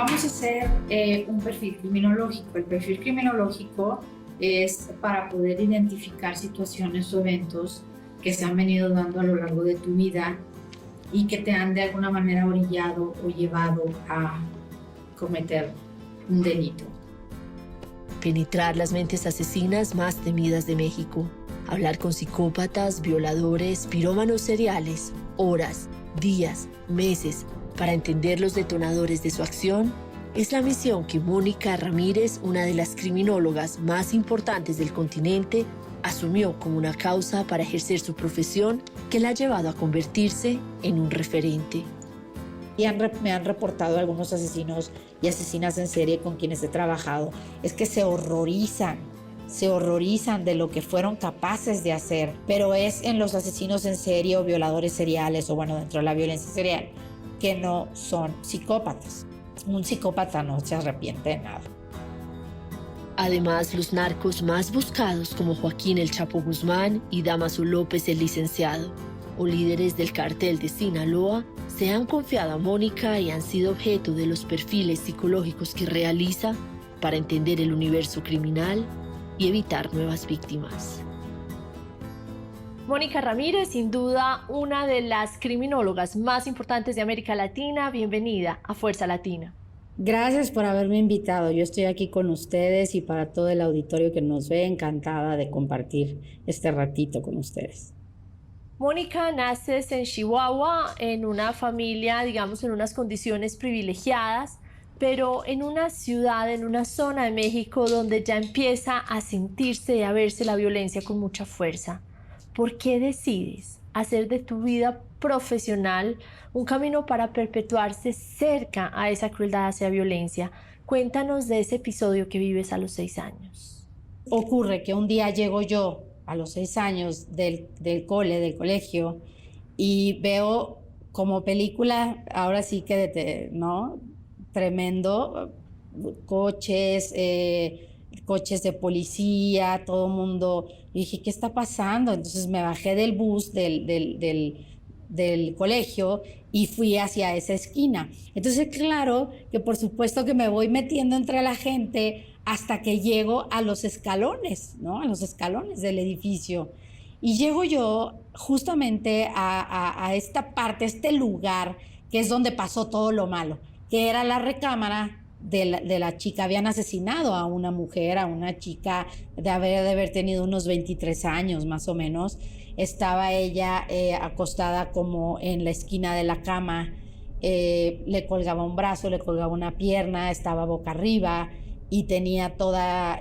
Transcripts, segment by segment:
Vamos a hacer un perfil criminológico. El perfil criminológico es para poder identificar situaciones o eventos que se han venido dando a lo largo de tu vida y que te han de alguna manera orillado o llevado a cometer un delito. Penetrar las mentes asesinas más temidas de México. Hablar con psicópatas, violadores, pirómanos seriales, horas, días, meses, para entender los detonadores de su acción, es la misión que Mónica Ramírez, una de las criminólogas más importantes del continente, asumió como una causa para ejercer su profesión que la ha llevado a convertirse en un referente. Y me han reportado algunos asesinos y asesinas en serie con quienes he trabajado, es que se horrorizan de lo que fueron capaces de hacer, pero es en los asesinos en serie o violadores seriales o dentro de la violencia serial, que no son psicópatas. Un psicópata no se arrepiente de nada. Además, los narcos más buscados como Joaquín El Chapo Guzmán y Dámaso López el Licenciado, o líderes del cártel de Sinaloa, se han confiado a Mónica y han sido objeto de los perfiles psicológicos que realiza para entender el universo criminal y evitar nuevas víctimas. Mónica Ramírez, sin duda una de las criminólogas más importantes de América Latina. Bienvenida a Fuerza Latina. Gracias por haberme invitado. Yo estoy aquí con ustedes y para todo el auditorio que nos ve, encantada de compartir este ratito con ustedes. Mónica, naces en Chihuahua, en una familia, digamos, en unas condiciones privilegiadas, pero en una ciudad, en una zona de México donde ya empieza a sentirse y a verse la violencia con mucha fuerza. ¿Por qué decides hacer de tu vida profesional un camino para perpetuarse cerca a esa crueldad hacia violencia? Cuéntanos de ese episodio que vives a los 6 años. Ocurre que un día llego yo a los 6 años del colegio, y veo como película, ahora sí que, ¿no? Tremendo, coches de policía, todo el mundo. Y dije, ¿qué está pasando? Entonces me bajé del bus del colegio y fui hacia esa esquina. Entonces, claro que por supuesto que me voy metiendo entre la gente hasta que llego a los escalones, ¿no? A los escalones del edificio. Y llego yo justamente a esta parte, este lugar, que es donde pasó todo lo malo, que era la recámara de la chica. Habían asesinado a una mujer, a una chica de haber tenido unos 23 años más o menos. Estaba ella acostada como en la esquina de la cama, le colgaba un brazo, le colgaba una pierna, estaba boca arriba y tenía la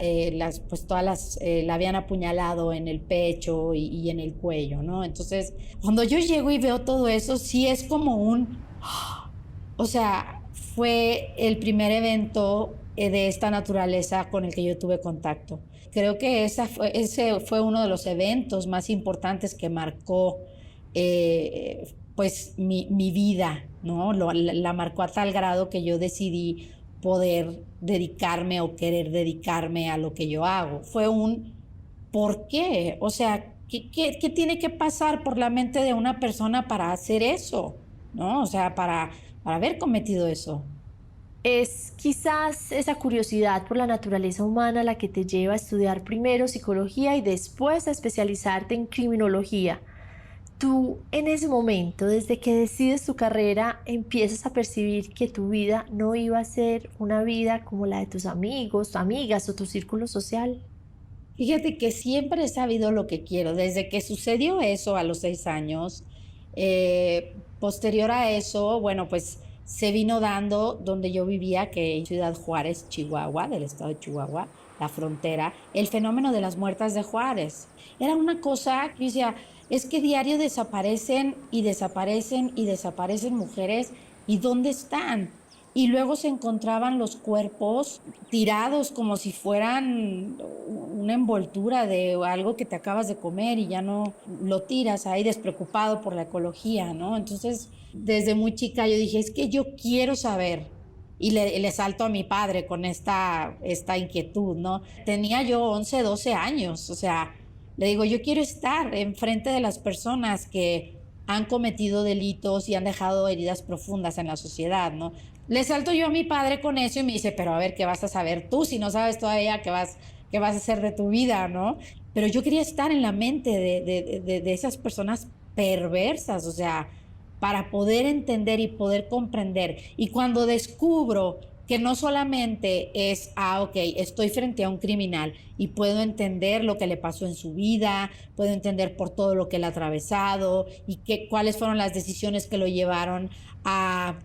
habían apuñalado en el pecho y en el cuello, ¿no? Entonces, cuando yo llego y veo todo eso, sí es como fue el primer evento de esta naturaleza con el que yo tuve contacto. Creo que ese fue uno de los eventos más importantes que marcó mi vida, ¿no? La marcó a tal grado que yo decidí poder dedicarme o querer dedicarme a lo que yo hago. Fue ¿por qué? O sea, ¿qué tiene que pasar por la mente de una persona para hacer eso? ¿No? O sea, para haber cometido eso. Es quizás esa curiosidad por la naturaleza humana la que te lleva a estudiar primero psicología y después a especializarte en criminología. Tú, en ese momento, desde que decides tu carrera, empiezas a percibir que tu vida no iba a ser una vida como la de tus amigos, amigas o tu círculo social. Fíjate que siempre he sabido lo que quiero. Desde que sucedió eso a los 6 años, posterior a eso, pues se vino dando donde yo vivía, que en Ciudad Juárez, Chihuahua, del estado de Chihuahua, la frontera, el fenómeno de las muertas de Juárez. Era una cosa que yo decía, es que diario desaparecen y desaparecen y desaparecen mujeres, ¿y dónde están? Y luego se encontraban los cuerpos tirados como si fueran una envoltura de algo que te acabas de comer y ya no lo tiras ahí despreocupado por la ecología, ¿no? Entonces, desde muy chica yo dije, es que yo quiero saber. Y le salto a mi padre con esta inquietud, ¿no? Tenía yo 11, 12 años, o sea, le digo, yo quiero estar enfrente de las personas que han cometido delitos y han dejado heridas profundas en la sociedad, ¿no? Le salto yo a mi padre con eso y me dice, pero a ver, ¿qué vas a saber tú si no sabes todavía qué vas a hacer de tu vida, ¿no? Pero yo quería estar en la mente de esas personas perversas, o sea, para poder entender y poder comprender. Y cuando descubro que no solamente es, ok, estoy frente a un criminal y puedo entender lo que le pasó en su vida, puedo entender por todo lo que él ha atravesado y cuáles fueron las decisiones que lo llevaron a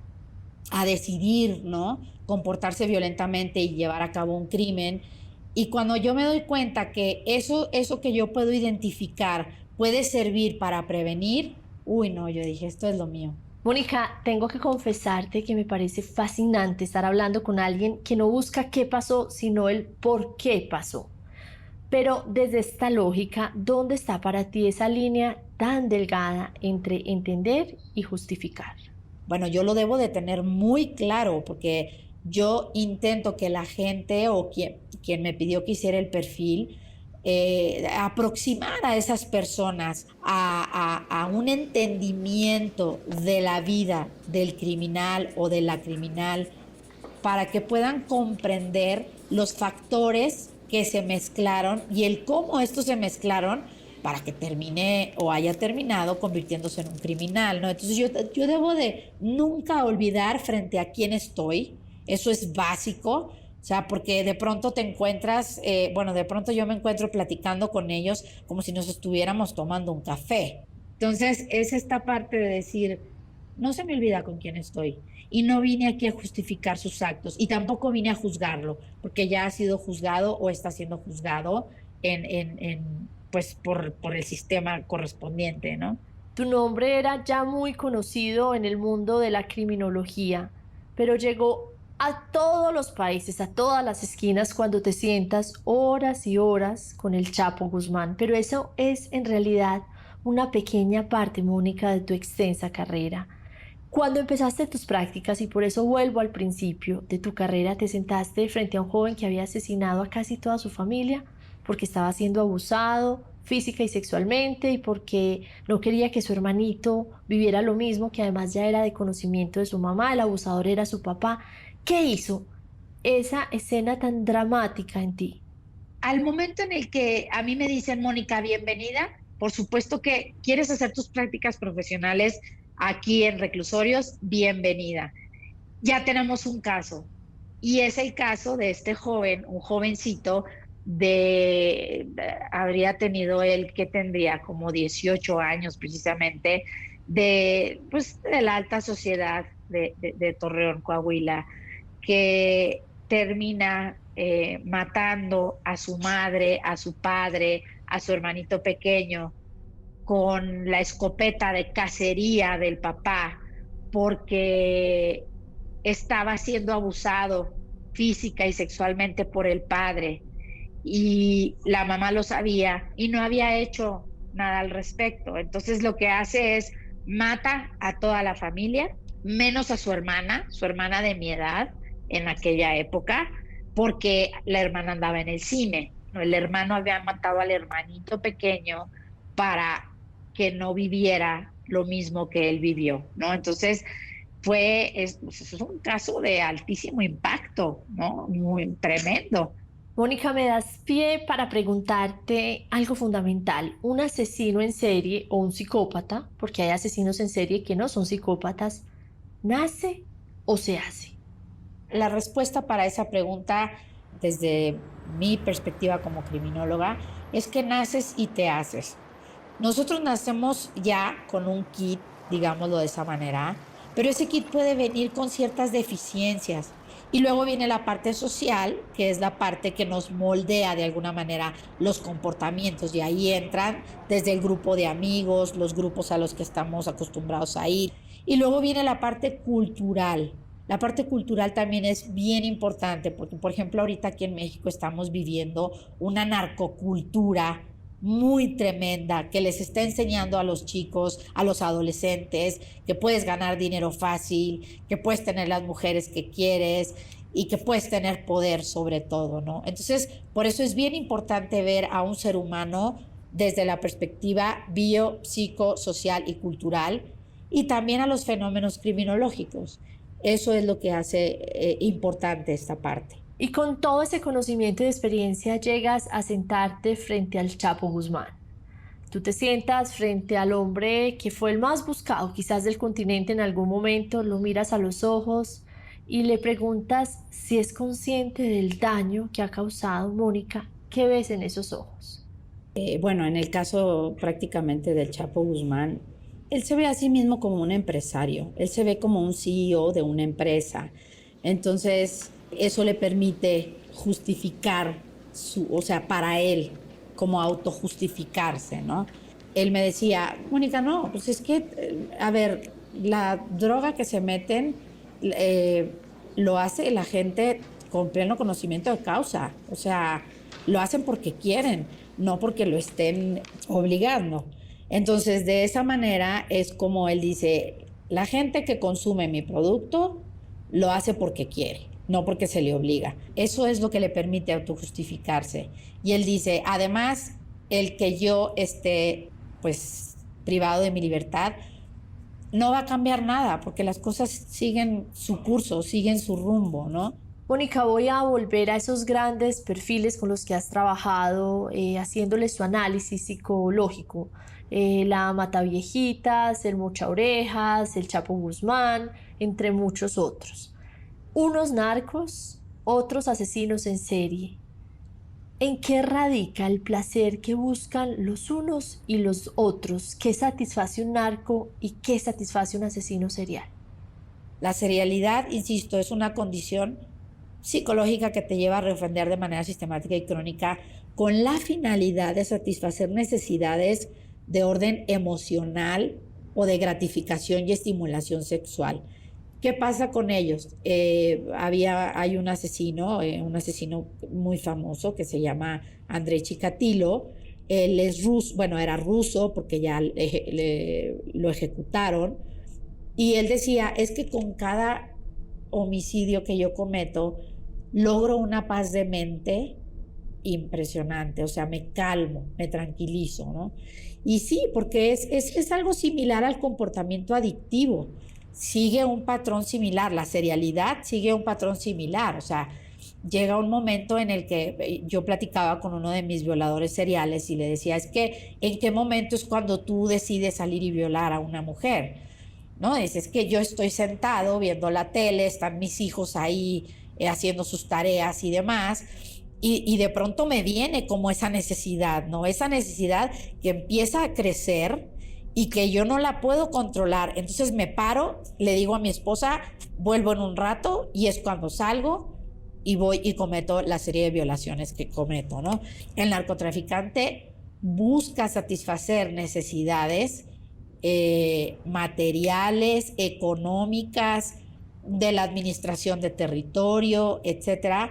decidir, ¿no? Comportarse violentamente y llevar a cabo un crimen. Y cuando yo me doy cuenta que eso que yo puedo identificar puede servir para prevenir, uy, no, yo dije, esto es lo mío. Mónica, tengo que confesarte que me parece fascinante estar hablando con alguien que no busca qué pasó, sino el por qué pasó. Pero desde esta lógica, ¿dónde está para ti esa línea tan delgada entre entender y justificar? Bueno, yo lo debo de tener muy claro porque yo intento que la gente o quien me pidió que hiciera el perfil, aproximar a esas personas a un entendimiento de la vida del criminal o de la criminal para que puedan comprender los factores que se mezclaron y el cómo estos se mezclaron para que termine o haya terminado convirtiéndose en un criminal, ¿no? Entonces yo debo de nunca olvidar frente a quién estoy, eso es básico, o sea, porque de pronto te encuentras, de pronto yo me encuentro platicando con ellos como si nos estuviéramos tomando un café. Entonces es esta parte de decir, no se me olvida con quién estoy. Y no vine aquí a justificar sus actos y tampoco vine a juzgarlo, porque ya ha sido juzgado o está siendo juzgado pues por el sistema correspondiente, ¿no? Tu nombre era ya muy conocido en el mundo de la criminología, pero llegó a todos los países, a todas las esquinas cuando te sientas horas y horas con el Chapo Guzmán. Pero eso es en realidad una pequeña parte, Mónica, de tu extensa carrera. Cuando empezaste tus prácticas, y por eso vuelvo al principio de tu carrera, te sentaste frente a un joven que había asesinado a casi toda su familia porque estaba siendo abusado física y sexualmente y porque no quería que su hermanito viviera lo mismo, que además ya era de conocimiento de su mamá, el abusador era su papá. ¿Qué hizo esa escena tan dramática en ti? Al momento en el que a mí me dicen, Mónica, bienvenida, por supuesto que quieres hacer tus prácticas profesionales aquí en reclusorios, bienvenida. Ya tenemos un caso y es el caso de este joven, un jovencito habría tenido él que tendría como 18 años precisamente, pues, de la alta sociedad de Torreón, Coahuila, que termina matando a su madre, a su padre, a su hermanito pequeño, con la escopeta de cacería del papá, porque estaba siendo abusado física y sexualmente por el padre. Y la mamá lo sabía y no había hecho nada al respecto. Entonces lo que hace es mata a toda la familia, menos a su hermana de mi edad en aquella época, porque la hermana andaba en el cine, ¿no? El hermano había matado al hermanito pequeño para que no viviera lo mismo que él vivió, ¿no? Entonces es un caso de altísimo impacto, ¿no? Muy tremendo. Mónica, me das pie para preguntarte algo fundamental. ¿Un asesino en serie o un psicópata, porque hay asesinos en serie que no son psicópatas, nace o se hace? La respuesta para esa pregunta, desde mi perspectiva como criminóloga, es que naces y te haces. Nosotros nacemos ya con un kit, digámoslo de esa manera, pero ese kit puede venir con ciertas deficiencias. Y luego viene la parte social, que es la parte que nos moldea de alguna manera los comportamientos. Y ahí entran desde el grupo de amigos, los grupos a los que estamos acostumbrados a ir. Y luego viene la parte cultural. La parte cultural también es bien importante, porque por ejemplo ahorita aquí en México estamos viviendo una narcocultura muy tremenda que les está enseñando a los chicos, a los adolescentes, que puedes ganar dinero fácil, que puedes tener las mujeres que quieres y que puedes tener poder sobre todo, ¿no? Entonces, por eso es bien importante ver a un ser humano desde la perspectiva bio, psico, social y cultural, y también a los fenómenos criminológicos. Eso es lo que hace importante esta parte. Y con todo ese conocimiento y experiencia llegas a sentarte frente al Chapo Guzmán. Tú te sientas frente al hombre que fue el más buscado quizás del continente en algún momento, lo miras a los ojos y le preguntas si es consciente del daño que ha causado. Mónica, ¿qué ves en esos ojos? Bueno, en el caso prácticamente del Chapo Guzmán, él se ve a sí mismo como un empresario, él se ve como un CEO de una empresa. Entonces, eso le permite justificar o sea, para él, como autojustificarse, ¿no? Él me decía, Mónica, no, pues es que, a ver, la droga que se meten lo hace la gente con pleno conocimiento de causa, o sea, lo hacen porque quieren, no porque lo estén obligando. Entonces, de esa manera es como él dice, la gente que consume mi producto lo hace porque quiere, no porque se le obliga. Eso es lo que le permite autojustificarse. Y él dice, además, el que yo esté, pues, privado de mi libertad, no va a cambiar nada, porque las cosas siguen su curso, siguen su rumbo, ¿no? Mónica, voy a volver a esos grandes perfiles con los que has trabajado, haciéndole su análisis psicológico. La Mataviejitas, el Mocha Orejas, el Chapo Guzmán, entre muchos otros. Unos narcos, otros asesinos en serie. ¿En qué radica el placer que buscan los unos y los otros? ¿Qué satisface un narco y qué satisface un asesino serial? La serialidad, insisto, es una condición psicológica que te lleva a reofender de manera sistemática y crónica con la finalidad de satisfacer necesidades de orden emocional o de gratificación y estimulación sexual. ¿Qué pasa con ellos? Hay un asesino muy famoso que se llama Andrei Chikatilo. Él es ruso, bueno, era ruso porque ya lo ejecutaron. Y él decía, es que con cada homicidio que yo cometo, logro una paz de mente impresionante, o sea, me calmo, me tranquilizo, ¿no? Y sí, porque es algo similar al comportamiento adictivo, sigue un patrón similar, la serialidad sigue un patrón similar, o sea, llega un momento en el que yo platicaba con uno de mis violadores seriales y le decía, es que, ¿en qué momento es cuando tú decides salir y violar a una mujer? ¿No? Es que yo estoy sentado viendo la tele, están mis hijos ahí haciendo sus tareas y demás, y de pronto me viene como esa necesidad, ¿no? Esa necesidad que empieza a crecer y que yo no la puedo controlar. Entonces me paro, le digo a mi esposa, vuelvo en un rato, y es cuando salgo y voy y cometo la serie de violaciones que cometo, ¿no? El narcotraficante busca satisfacer necesidades materiales, económicas, de la administración de territorio, etcétera.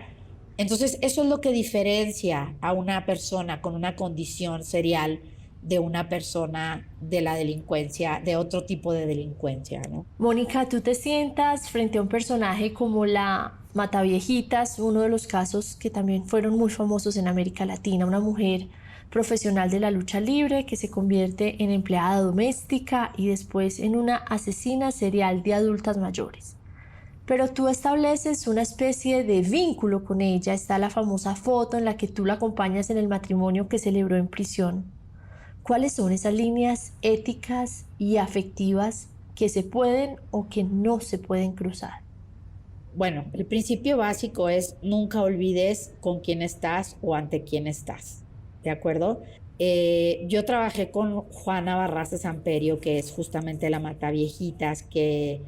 Entonces, eso es lo que diferencia a una persona con una condición serial de una persona de la delincuencia, de otro tipo de delincuencia, ¿no? Mónica, tú te sientas frente a un personaje como la Mataviejitas, uno de los casos que también fueron muy famosos en América Latina, una mujer profesional de la lucha libre que se convierte en empleada doméstica y después en una asesina serial de adultas mayores. Pero tú estableces una especie de vínculo con ella. Está la famosa foto en la que tú la acompañas en el matrimonio que celebró en prisión. ¿Cuáles son esas líneas éticas y afectivas que se pueden o que no se pueden cruzar? Bueno, el principio básico es nunca olvides con quién estás o ante quién estás, ¿de acuerdo? Yo trabajé con Juana Barraza Samperio, que es justamente la Mataviejitas, que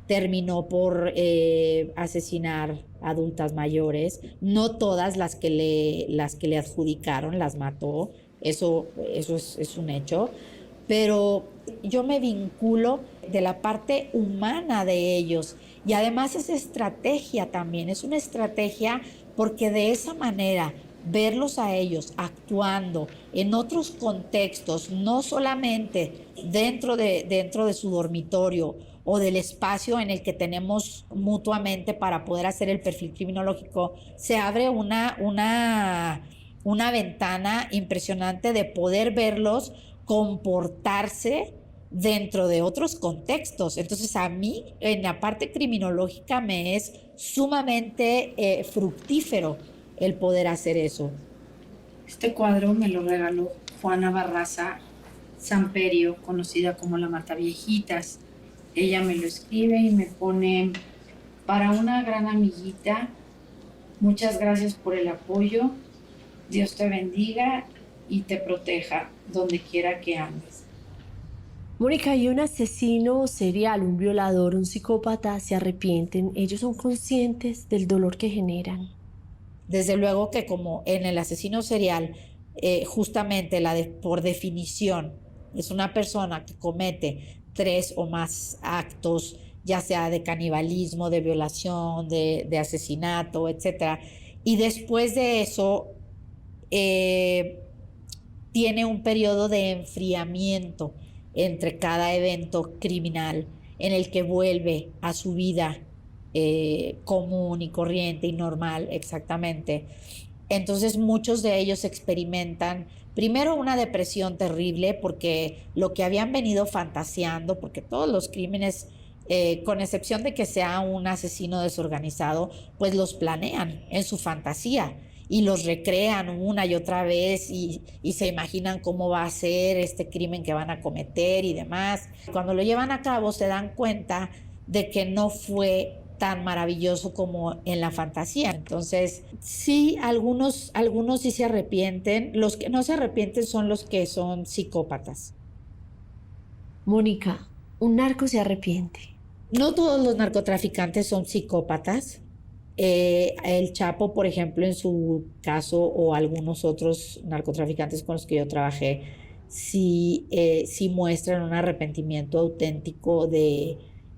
terminó por asesinar adultas mayores. No todas las que le adjudicaron las mató, eso es un hecho, pero yo me vinculo de la parte humana de ellos, y además es estrategia también, es una estrategia porque de esa manera verlos a ellos actuando en otros contextos, no solamente dentro de su dormitorio o del espacio en el que tenemos mutuamente para poder hacer el perfil criminológico, se abre una ventana impresionante de poder verlos comportarse dentro de otros contextos. Entonces a mí en la parte criminológica me es sumamente fructífero el poder hacer eso. Este cuadro me lo regaló Juana Barraza Samperio, conocida como la Mataviejitas. Ella me lo escribe y me pone: para una gran amiguita, muchas gracias por el apoyo, Dios te bendiga y te proteja donde quiera que andes. Mónica, ¿y un asesino serial, un violador, un psicópata se arrepienten? ¿Ellos son conscientes del dolor que generan? Desde luego que como en el asesino serial, justamente por definición, es una persona que comete 3 o más actos, ya sea de canibalismo, de violación, de asesinato, etc. Y después de eso tiene un periodo de enfriamiento entre cada evento criminal en el que vuelve a su vida común y corriente y normal, exactamente. Entonces muchos de ellos experimentan primero una depresión terrible porque lo que habían venido fantaseando, porque todos los crímenes, con excepción de que sea un asesino desorganizado, pues los planean en su fantasía y los recrean una y otra vez y se imaginan cómo va a ser este crimen que van a cometer y demás. Cuando lo llevan a cabo se dan cuenta de que no fue tan maravilloso como en la fantasía. Entonces, sí, algunos sí se arrepienten. Los que no se arrepienten son los que son psicópatas. Mónica, un narco se arrepiente. No todos los narcotraficantes son psicópatas. El Chapo, por ejemplo, en su caso, o algunos otros narcotraficantes con los que yo trabajé, sí muestran un arrepentimiento auténtico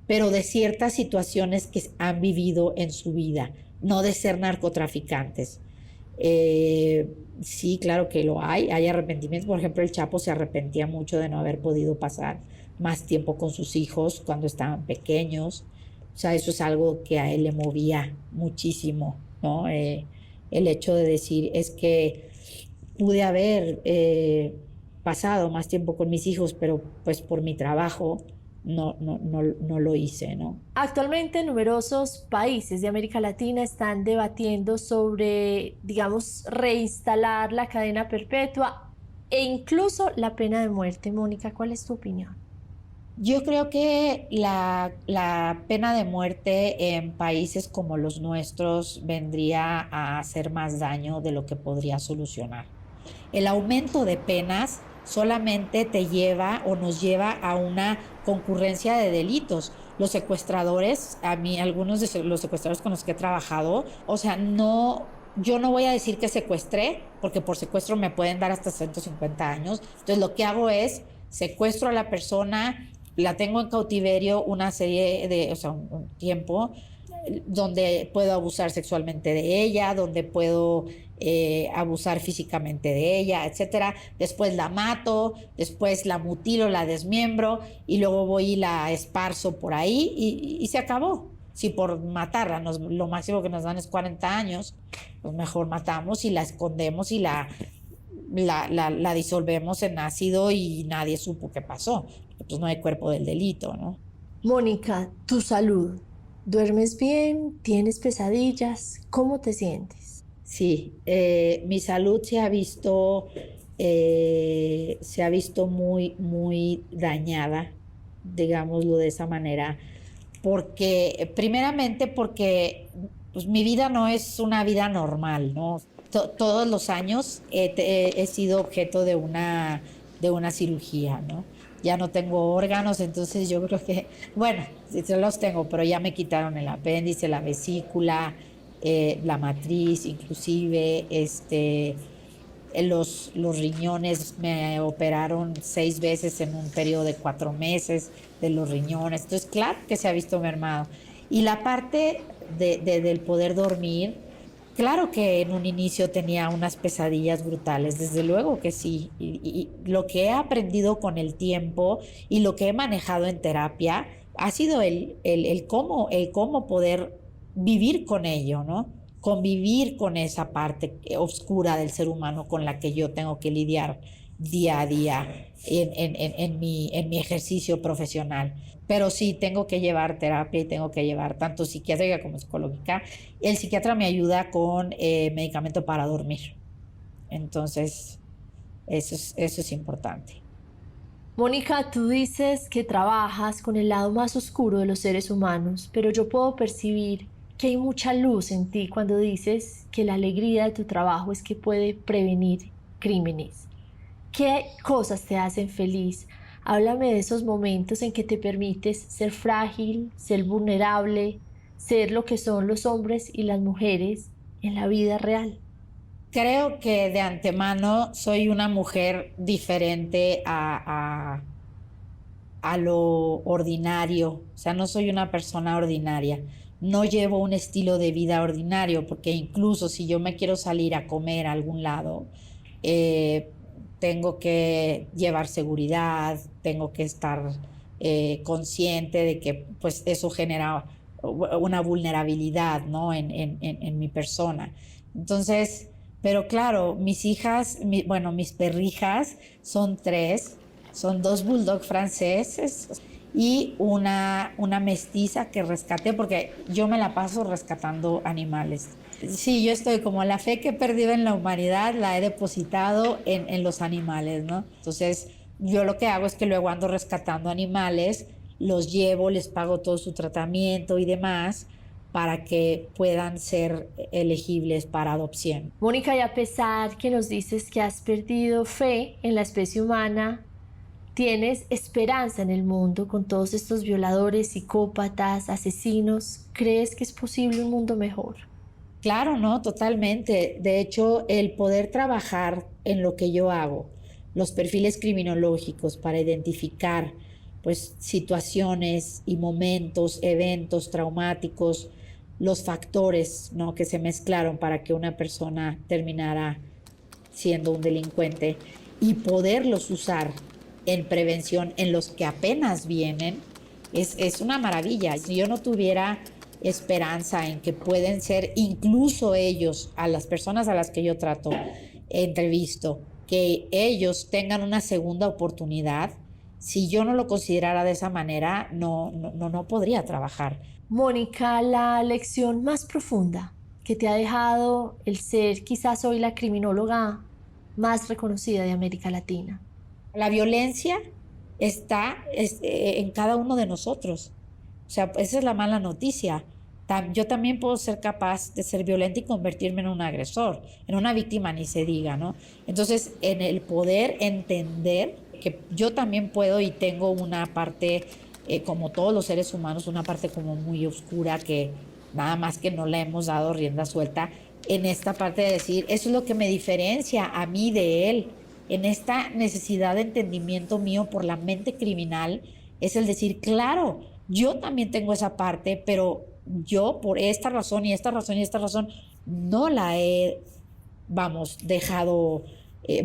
pero de ciertas situaciones que han vivido en su vida, no de ser narcotraficantes. Sí, claro que lo hay arrepentimientos. Por ejemplo, el Chapo se arrepentía mucho de no haber podido pasar más tiempo con sus hijos cuando estaban pequeños. O sea, eso es algo que a él le movía muchísimo, ¿no? El hecho de decir, es que pude haber pasado más tiempo con mis hijos, pero pues por mi trabajo no lo hice, ¿no? Actualmente numerosos países de América Latina están debatiendo sobre, digamos, reinstalar la cadena perpetua e incluso la pena de muerte. Mónica, ¿cuál es tu opinión? Yo creo que la pena de muerte en países como los nuestros vendría a hacer más daño de lo que podría solucionar. El aumento de penas solamente te lleva o nos lleva a una concurrencia de delitos. Los secuestradores, a mí, algunos de los secuestradores con los que he trabajado, o sea, yo no voy a decir que secuestré, porque por secuestro me pueden dar hasta 150 años. Entonces lo que hago es secuestro a la persona, la tengo en cautiverio una serie de, o sea, un tiempo, donde puedo abusar sexualmente de ella, donde puedo abusar físicamente de ella, etcétera. Después la mato, después la mutilo, la desmiembro y luego voy y la esparzo por ahí y se acabó. Si por matarla lo máximo que nos dan es 40 años, pues mejor matamos y la escondemos y la disolvemos en ácido y nadie supo qué pasó. Pues no hay cuerpo del delito, ¿no? Mónica, tu salud. ¿Duermes bien? ¿Tienes pesadillas? ¿Cómo te sientes? Sí, mi salud se ha visto muy, muy dañada, digámoslo de esa manera, primeramente porque pues, mi vida no es una vida normal, ¿no? Todos los años he sido objeto de una cirugía, ¿no? Ya no tengo órganos, entonces yo creo que, bueno, sí los tengo, pero ya me quitaron el apéndice, la vesícula, la matriz, inclusive, los riñones, me operaron 6 veces en un periodo de 4 meses de los riñones, entonces claro que se ha visto mermado. Y la parte del poder dormir, claro que en un inicio tenía unas pesadillas brutales, desde luego que sí. Y lo que he aprendido con el tiempo y lo que he manejado en terapia ha sido el cómo poder vivir con ello, ¿no? Convivir con esa parte oscura del ser humano con la que yo tengo que lidiar día a día en mi ejercicio profesional. Pero sí, tengo que llevar terapia y tengo que llevar tanto psiquiátrica como psicológica. El psiquiatra me ayuda con medicamento para dormir. Entonces, eso es importante. Mónica, tú dices que trabajas con el lado más oscuro de los seres humanos, pero yo puedo percibir que hay mucha luz en ti cuando dices que la alegría de tu trabajo es que puede prevenir crímenes. ¿Qué cosas te hacen feliz? Háblame de esos momentos en que te permites ser frágil, ser vulnerable, ser lo que son los hombres y las mujeres en la vida real. Creo que de antemano soy una mujer diferente a lo ordinario, o sea, no soy una persona ordinaria, no llevo un estilo de vida ordinario, porque incluso si yo me quiero salir a comer a algún lado, eh, tengo que llevar seguridad, tengo que estar consciente de que pues eso genera una vulnerabilidad, ¿no? En mi persona. Entonces, pero claro, mis hijas, bueno, mis perrijas son tres, son dos bulldog franceses y una mestiza que rescaté porque yo me la paso rescatando animales. Sí, yo estoy como la fe que he perdido en la humanidad la he depositado en los animales, ¿no? Entonces, yo lo que hago es que luego ando rescatando animales, los llevo, les pago todo su tratamiento y demás para que puedan ser elegibles para adopción. Mónica, y a pesar que nos dices que has perdido fe en la especie humana, tienes esperanza en el mundo con todos estos violadores, psicópatas, asesinos. ¿Crees que es posible un mundo mejor? Claro, no, totalmente. De hecho, el poder trabajar en lo que yo hago, los perfiles criminológicos para identificar pues situaciones y momentos, eventos traumáticos, los factores, ¿no? Que se mezclaron para que una persona terminara siendo un delincuente y poderlos usar en prevención en los que apenas vienen, es una maravilla. Si yo no tuviera esperanza en que pueden ser incluso ellos, a las personas a las que yo trato, entrevisto, que ellos tengan una segunda oportunidad, si yo no lo considerara de esa manera, no podría trabajar. Mónica, la lección más profunda que te ha dejado el ser quizás hoy la criminóloga más reconocida de América Latina. La violencia está en cada uno de nosotros. O sea, esa es la mala noticia. Yo también puedo ser capaz de ser violenta y convertirme en un agresor, en una víctima ni se diga, ¿no? Entonces, en el poder entender que yo también puedo y tengo una parte, como todos los seres humanos, una parte como muy oscura que nada más que no le hemos dado rienda suelta, en esta parte de decir, eso es lo que me diferencia a mí de él, en esta necesidad de entendimiento mío por la mente criminal, es el decir, claro, yo también tengo esa parte, pero yo por esta razón y esta razón y esta razón no la he, dejado,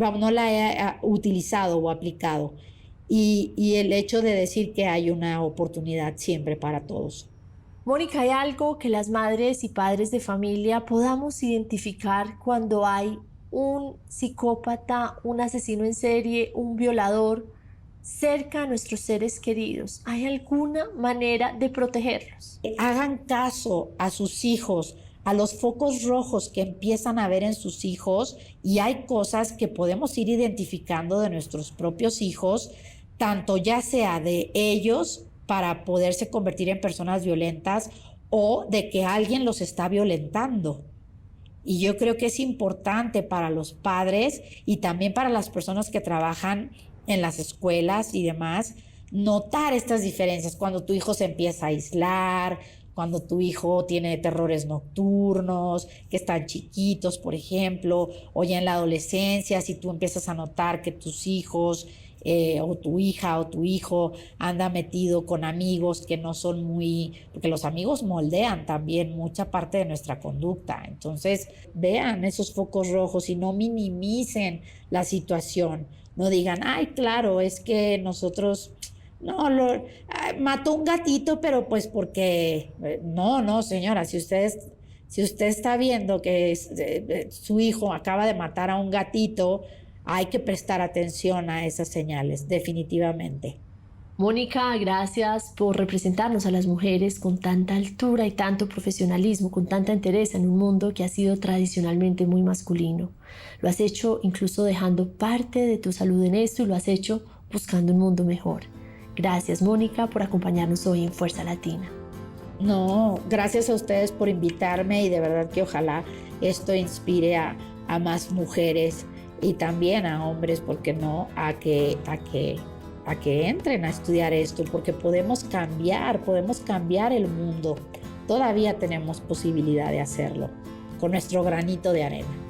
no la he utilizado o aplicado. Y el hecho de decir que hay una oportunidad siempre para todos. Mónica, ¿hay algo que las madres y padres de familia podamos identificar cuando hay un psicópata, un asesino en serie, un violador cerca a nuestros seres queridos? ¿Hay alguna manera de protegerlos? Hagan caso a sus hijos, a los focos rojos que empiezan a ver en sus hijos, y hay cosas que podemos ir identificando de nuestros propios hijos, tanto ya sea de ellos para poderse convertir en personas violentas o de que alguien los está violentando. Y yo creo que es importante para los padres y también para las personas que trabajan en las escuelas y demás, notar estas diferencias cuando tu hijo se empieza a aislar, cuando tu hijo tiene terrores nocturnos, que están chiquitos, por ejemplo, o ya en la adolescencia, si tú empiezas a notar que tus hijos o tu hija o tu hijo anda metido con amigos que no son muy, porque los amigos moldean también mucha parte de nuestra conducta. Entonces, vean esos focos rojos y no minimicen la situación. No digan, ay, claro, es que nosotros, no, mató un gatito, pero pues porque, no, señora, si usted está viendo que su hijo acaba de matar a un gatito, hay que prestar atención a esas señales, definitivamente. Mónica, gracias por representarnos a las mujeres con tanta altura y tanto profesionalismo, con tanta entereza en un mundo que ha sido tradicionalmente muy masculino. Lo has hecho incluso dejando parte de tu salud en esto y lo has hecho buscando un mundo mejor. Gracias, Mónica, por acompañarnos hoy en Fuerza Latina. No, gracias a ustedes por invitarme y de verdad que ojalá esto inspire a más mujeres y también a hombres, ¿por qué no?, a que entren a estudiar esto, porque podemos cambiar el mundo. Todavía tenemos posibilidad de hacerlo con nuestro granito de arena.